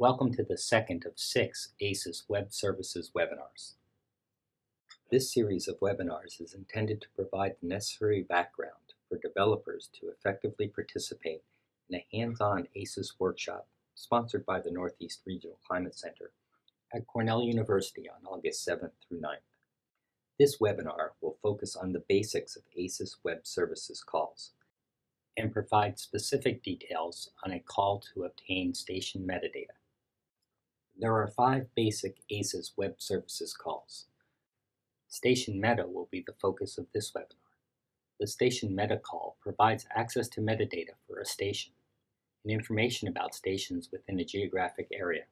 Welcome to the second of 6 ACIS Web Services webinars. This series of webinars is intended to provide the necessary background for developers to effectively participate in a hands-on ACIS workshop sponsored by the Northeast Regional Climate Center at Cornell University on August 7th through 9th. This webinar will focus on the basics of ACIS Web Services calls and provide specific details on a call to obtain station metadata. There are 5 basic ACIS Web Services calls. StnMeta will be the focus of this webinar. The StnMeta call provides access to metadata for a station and information about stations within a geographic area.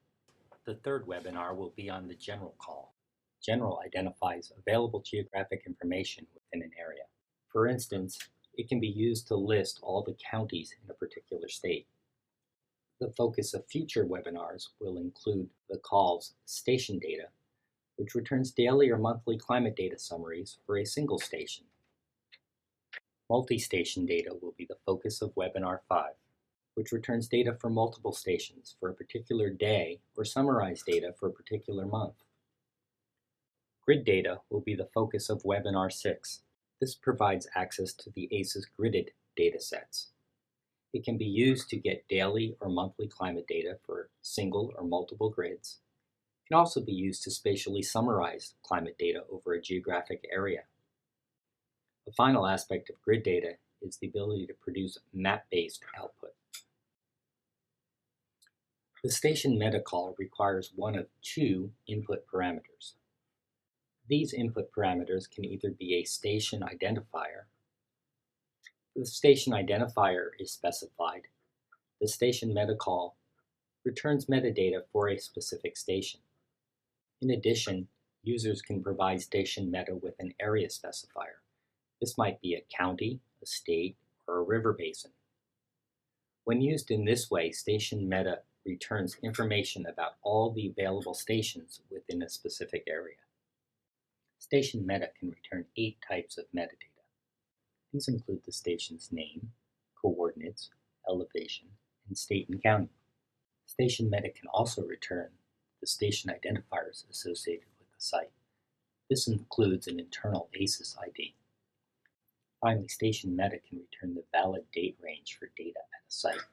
The third webinar will be on the general call. General identifies available geographic information within an area. For instance, it can be used to list all the counties in a particular state. The focus of future webinars will include the calls Station Data, which returns daily or monthly climate data summaries for a single station. Multi-station data will be the focus of webinar 5, which returns data for multiple stations for a particular day or summarized data for a particular month. Grid data will be the focus of webinar 6. This provides access to the ACIS gridded datasets. It can be used to get daily or monthly climate data for single or multiple grids. It can also be used to spatially summarize climate data over a geographic area. The final aspect of grid data is the ability to produce map-based output. The StnMeta call requires one of 2 input parameters. These input parameters can either be a station identifier. The station identifier is specified. The StnMeta call returns metadata for a specific station. In addition, users can provide StnMeta with an area specifier. This might be a county, a state, or a river basin. When used in this way, StnMeta returns information about all the available stations within a specific area. StnMeta can return 8 types of metadata. These include the station's name, coordinates, elevation, and state and county. StnMeta can also return the station identifiers associated with the site. This includes an internal ACIS ID. Finally, StnMeta can return the valid date range for data at a site.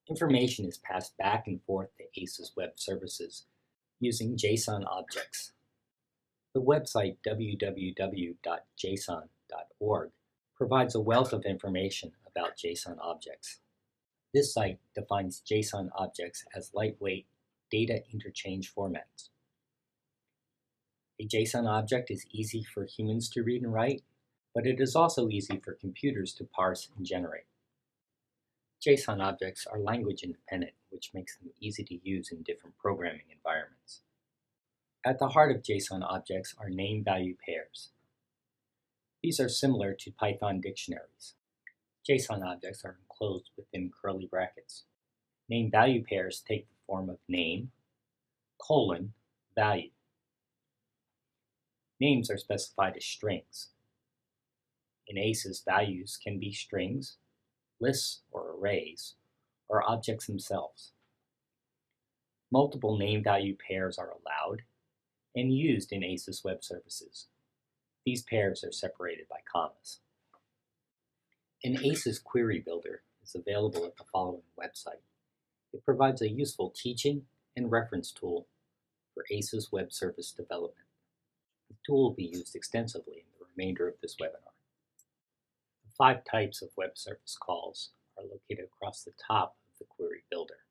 Information is passed back and forth to ACIS Web Services using JSON objects. The website www.json.org provides a wealth of information about JSON objects. This site defines JSON objects as lightweight data interchange formats. A JSON object is easy for humans to read and write, but it is also easy for computers to parse and generate. JSON objects are language independent, which makes them easy to use in different programming environments. At the heart of JSON objects are name-value pairs. These are similar to Python dictionaries. JSON objects are enclosed within curly brackets. Name-value pairs take the form of name, colon, value. Names are specified as strings. In ACIS, values can be strings, lists or arrays, or objects themselves. Multiple name-value pairs are allowed and used in ACIS Web Services. These pairs are separated by commas. An ACIS query builder is available at the following website. It provides a useful teaching and reference tool for ACIS Web Service development. The tool will be used extensively in the remainder of this webinar. The 5 types of web service calls are located across the top of the query builder.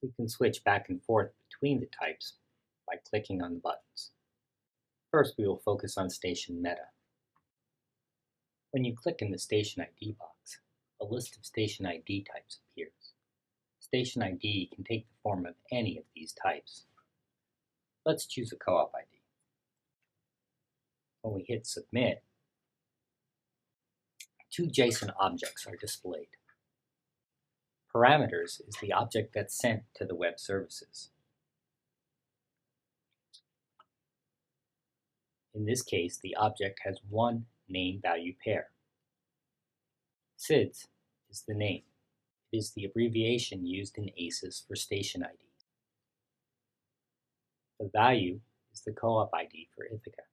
We can switch back and forth between the types by clicking on the buttons. First, we will focus on StnMeta. When you click in the Station ID box, a list of Station ID types appears. Station ID can take the form of any of these types. Let's choose a co-op ID. When we hit Submit, 2 JSON objects are displayed. Parameters is the object that's sent to the web services. In this case, the object has 1 name-value pair. SIDS is the name. It is the abbreviation used in ACIS for station ID. The value is the co-op ID for Ithaca.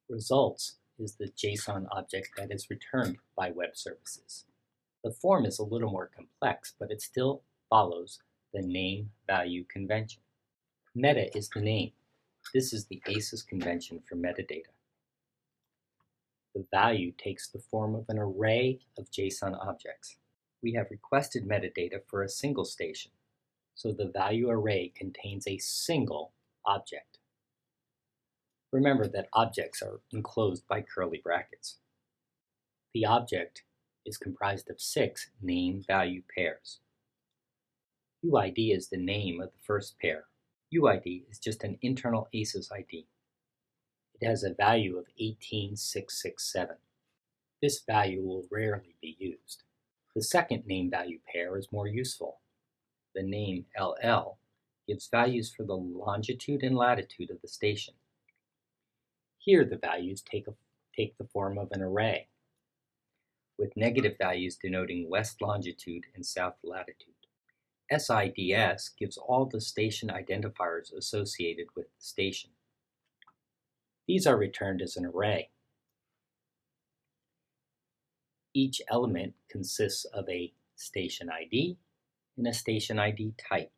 Results is the JSON object that is returned by web services. The form is a little more complex, but it still follows the name-value convention. Meta is the name. This is the ACIS convention for metadata. The value takes the form of an array of JSON objects. We have requested metadata for a single station, so the value array contains a single object. Remember that objects are enclosed by curly brackets. The object is comprised of 6 name-value pairs. UID is the name of the first pair. UID is just an internal ACIS ID. It has a value of 18667. This value will rarely be used. The second name-value pair is more useful. The name LL gives values for the longitude and latitude of the station. Here the values take the form of an array, with negative values denoting west longitude and south latitude. SIDS gives all the station identifiers associated with the station. These are returned as an array. Each element consists of a station ID and a station ID type.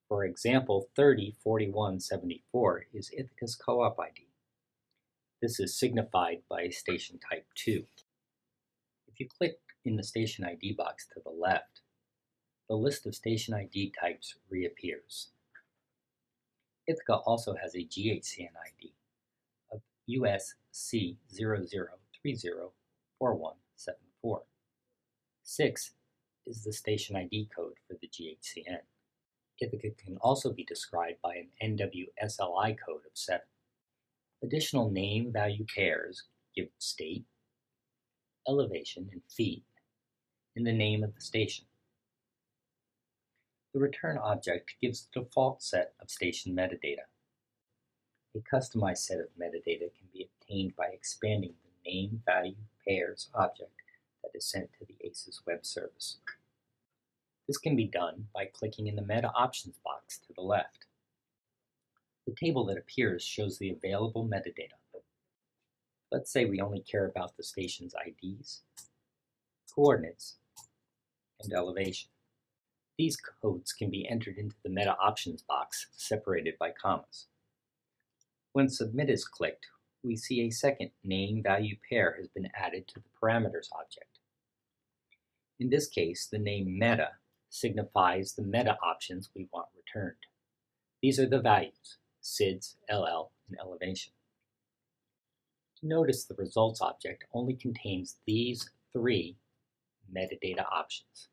For example, 304174 is Ithaca's co-op ID. This is signified by a station type 2. If you click in the station ID box to the left, the list of station ID types reappears. Ithaca also has a GHCN ID of USC00304174. 6 is the station ID code for the GHCN. Ithaca can also be described by an NWSLI code of 7. Additional name-value pairs give state, elevation, and feet, and the name of the station. The return object gives the default set of station metadata. A customized set of metadata can be obtained by expanding the name-value pairs object that is sent to the ACIS web service. This can be done by clicking in the Meta Options box to the left. The table that appears shows the available metadata. Let's say we only care about the station's IDs, coordinates, and elevation. These codes can be entered into the Meta Options box separated by commas. When Submit is clicked, we see a second name-value pair has been added to the parameters object. In this case, the name Meta signifies the meta options we want returned. These are the values, SIDS, LL, and elevation. Notice the results object only contains these 3 metadata options.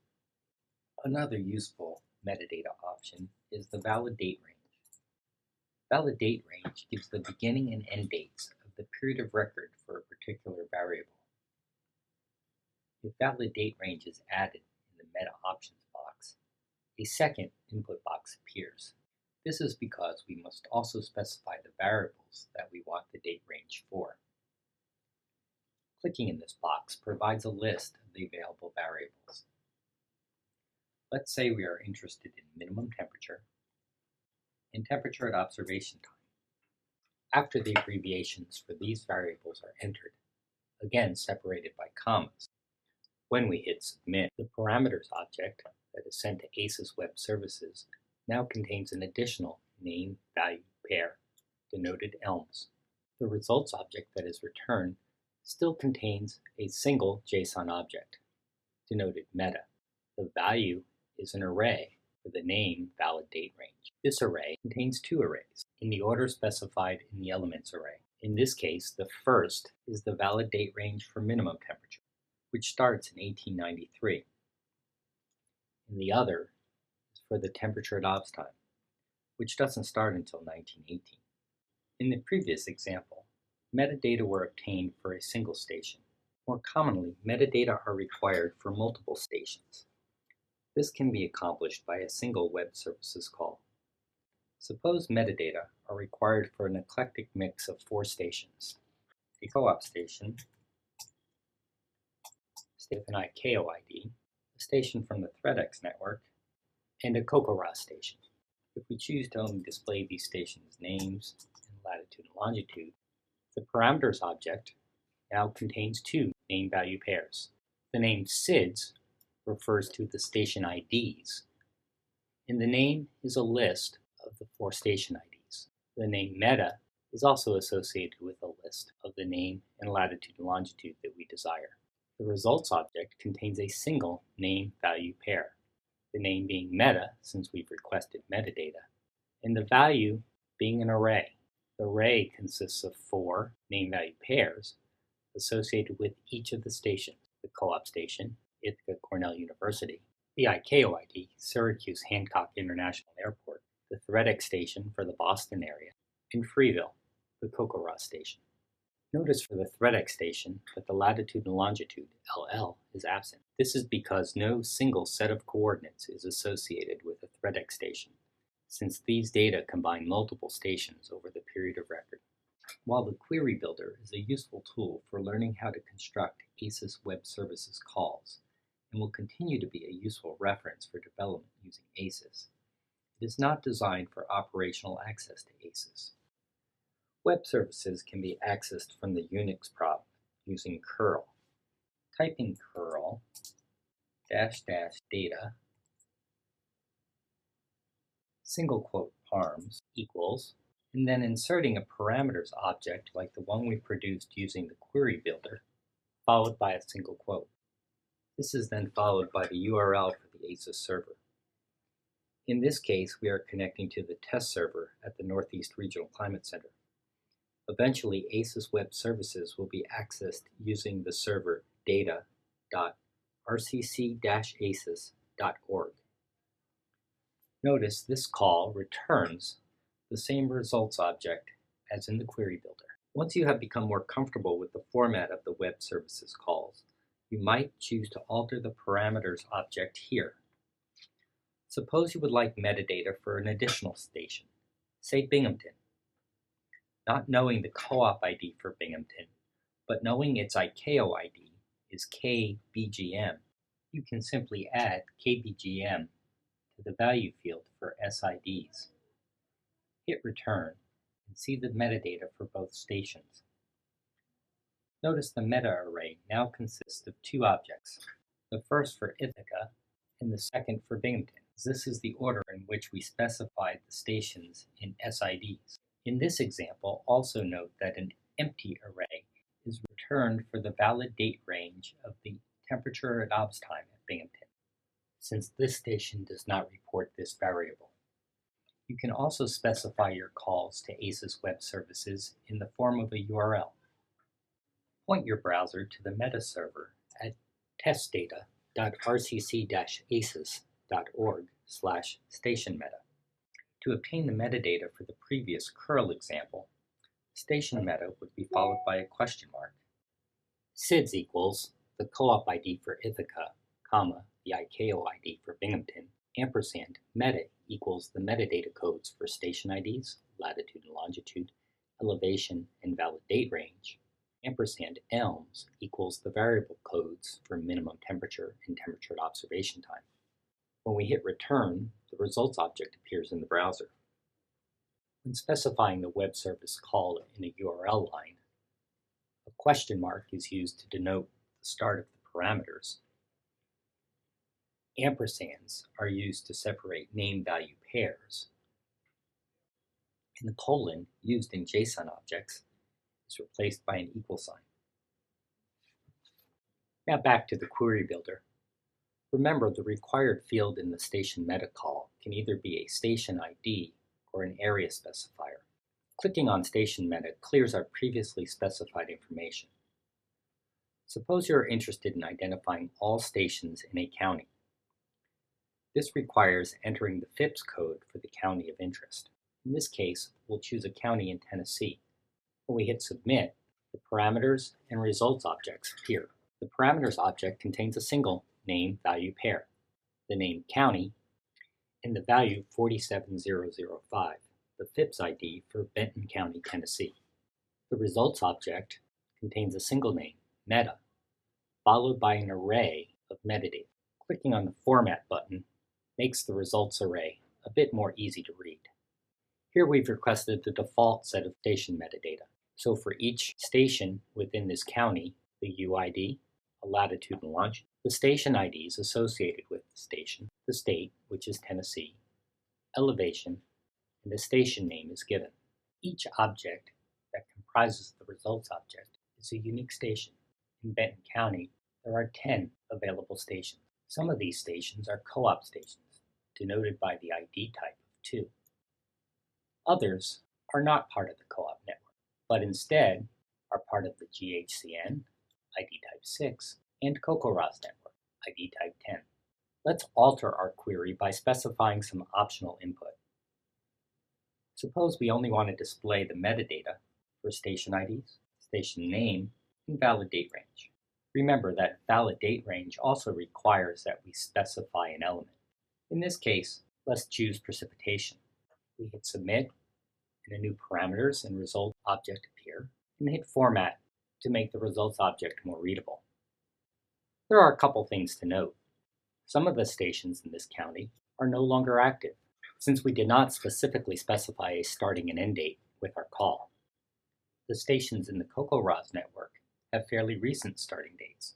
Another useful metadata option is the valid date range. Valid date range gives the beginning and end dates of the period of record for a particular variable. If valid date range is added in the Meta Options box, a second input box appears. This is because we must also specify the variables that we want the date range for. Clicking in this box provides a list of the available variables. Let's say we are interested in minimum temperature and temperature at observation time. After the abbreviations for these variables are entered, again separated by commas, when we hit Submit, the parameters object that is sent to ACIS Web Services now contains an additional name-value pair, denoted ELMS. The results object that is returned still contains a single JSON object, denoted Meta. The value is an array for the name valid date range. This array contains 2 arrays, in the order specified in the elements array. In this case, the first is the valid date range for minimum temperature, which starts in 1893. And the other is for the temperature at obs time, which doesn't start until 1918. In the previous example, metadata were obtained for a single station. More commonly, metadata are required for multiple stations. This can be accomplished by a single web services call. Suppose metadata are required for an eclectic mix of 4 stations: a co-op station, with an ICAO ID, a station from the ThreadX network, and a CocoRA station. If we choose to only display these stations' names and latitude and longitude, the parameters object now contains two name value pairs. The name SIDS refers to the station IDs, and the name is a list of the 4 station IDs. The name META is also associated with a list of the name and latitude and longitude that we desire. The results object contains a single name value pair, the name being meta since we've requested metadata, and the value being an array. The array consists of 4 name value pairs associated with each of the stations: the co-op station, Ithaca Cornell University; the ICAO ID, Syracuse Hancock International Airport; the ThreadX station for the Boston area; and Freeville, the CocoRA station. Notice for the ThreadX station that the latitude and longitude, LL, is absent. This is because no single set of coordinates is associated with a ThreadX station, since these data combine multiple stations over the period of record. While the Query Builder is a useful tool for learning how to construct ACIS Web Services calls, and will continue to be a useful reference for development using ACIS, it is not designed for operational access to ACIS. Web services can be accessed from the Unix prop using curl. Typing curl --data single quote parms equals, and then inserting a parameters object like the one we produced using the Query Builder, followed by a single quote. This is then followed by the URL for the ACIS server. In this case, we are connecting to the test server at the Northeast Regional Climate Center. Eventually, ACIS Web Services will be accessed using the server data.rcc-acis.org. Notice this call returns the same results object as in the Query Builder. Once you have become more comfortable with the format of the web services calls, you might choose to alter the parameters object here. Suppose you would like metadata for an additional station, say Binghamton. Not knowing the co-op ID for Binghamton, but knowing its ICAO ID is KBGM, you can simply add KBGM to the value field for SIDs. Hit return and see the metadata for both stations. Notice the meta array now consists of 2 objects, the first for Ithaca and the second for Binghamton. This is the order in which we specified the stations in SIDs. In this example, also note that an empty array is returned for the valid date range of the temperature at obs time at Binghamton, since this station does not report this variable. You can also specify your calls to ACIS Web Services in the form of a URL. Point your browser to the meta server at testdata.rcc-acis.org/StationMeta. To obtain the metadata for the previous curl example, StationMeta would be followed by a question mark. SIDS equals the co-op ID for Ithaca, comma, the ICAO ID for Binghamton, ampersand meta equals the metadata codes for station IDs, latitude and longitude, elevation, and valid date range, ampersand elms equals the variable codes for minimum temperature and temperature at observation time. When we hit return, the results object appears in the browser. When specifying the web service call in a URL line, a question mark is used to denote the start of the parameters. Ampersands are used to separate name-value pairs, and the colon used in JSON objects is replaced by an equal sign. Now back to the Query Builder. Remember, the required field in the StationMeta call can either be a station ID or an area specifier. Clicking on StationMeta clears our previously specified information. Suppose you are interested in identifying all stations in a county. This requires entering the FIPS code for the county of interest. In this case, we'll choose a county in Tennessee. When we hit Submit, the parameters and results objects appear. The parameters object contains a single name-value pair, the name county, and the value 47005, the FIPS ID for Benton County, Tennessee. The results object contains a single name, meta, followed by an array of metadata. Clicking on the Format button makes the results array a bit more easy to read. Here we've requested the default set of station metadata. So for each station within this county, the UID, a latitude and longitude, the station IDs associated with the station, the state, which is Tennessee, elevation, and the station name is given. Each object that comprises the results object is a unique station. In Benton County, there are 10 available stations. Some of these stations are co-op stations, denoted by the ID type of 2. Others are not part of the co-op network, but instead are part of the GHCN, ID type 6, and CocoRoS network, ID type 10. Let's alter our query by specifying some optional input. Suppose we only want to display the metadata for station IDs, station name, and valid date range. Remember that valid date range also requires that we specify an element. In this case, let's choose precipitation. We hit Submit, and a new parameters and result object appear, and hit Format to make the results object more readable. There are a couple things to note. Some of the stations in this county are no longer active, since we did not specifically specify a starting and end date with our call. The stations in the CocoRoS network have fairly recent starting dates,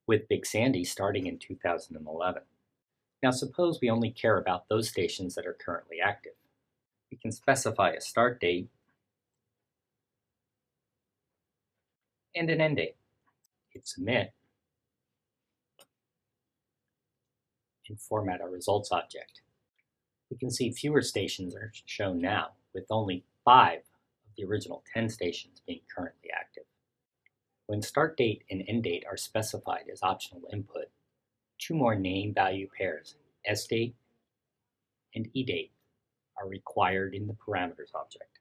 with Big Sandy starting in 2011. Now suppose we only care about those stations that are currently active. We can specify a start date and an end date. Hit Submit, and format our results object. We can see fewer stations are shown now, with only 5 of the original 10 stations being currently active. When start date and end date are specified as optional input, 2 more name value pairs, sDate and eDate, are required in the parameters object.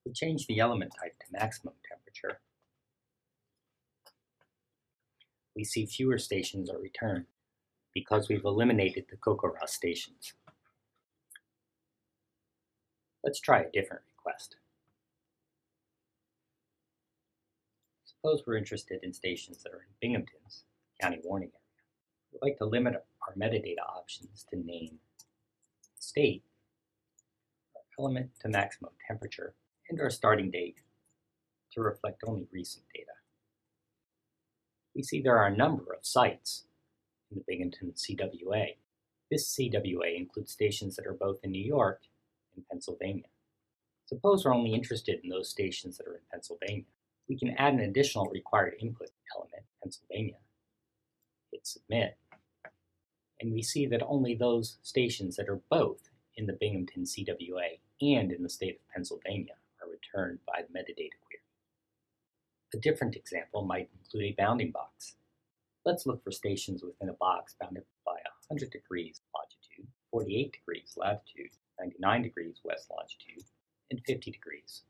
We change the element type to maximum temperature. We see fewer stations are returned because we've eliminated the CocoRoS stations. Let's try a different request. Suppose we're interested in stations that are in Binghamton's county warning area. We'd like to limit our metadata options to name, state, our element to maximum temperature, and our starting date to reflect only recent data. We see there are a number of sites in the Binghamton CWA. This CWA includes stations that are both in New York and Pennsylvania. Suppose we're only interested in those stations that are in Pennsylvania. We can add an additional required input element, Pennsylvania, hit Submit, and we see that only those stations that are both in the Binghamton CWA and in the state of Pennsylvania are returned by the metadata query. A different example might include a bounding box. Let's look for stations within a box bounded by 100 degrees longitude, 48 degrees latitude, 99 degrees west longitude, and 50 degrees.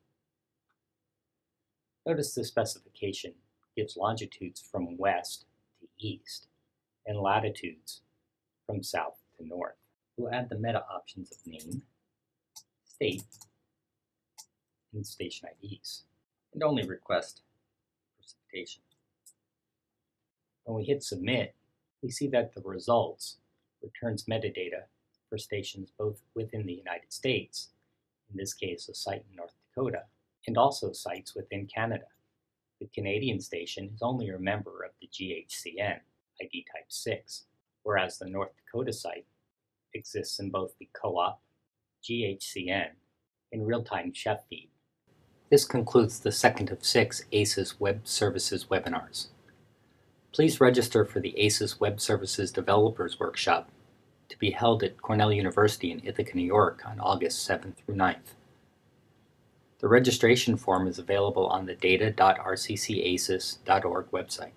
Notice the specification gives longitudes from west to east and latitudes from south to north. We'll add the meta options of name, state, and station IDs, and only request precipitation. When we hit Submit, we see that the results returns metadata for stations both within the United States, in this case a site in North Dakota, and also sites within Canada. The Canadian station is only a member of the GHCN, ID type 6, whereas the North Dakota site exists in both the co-op, GHCN, and real-time chef feed. This concludes the second of 6 ACIS Web Services webinars. Please register for the ACIS Web Services Developers Workshop to be held at Cornell University in Ithaca, New York on August 7th through 9th. The registration form is available on the data.rccacis.org website.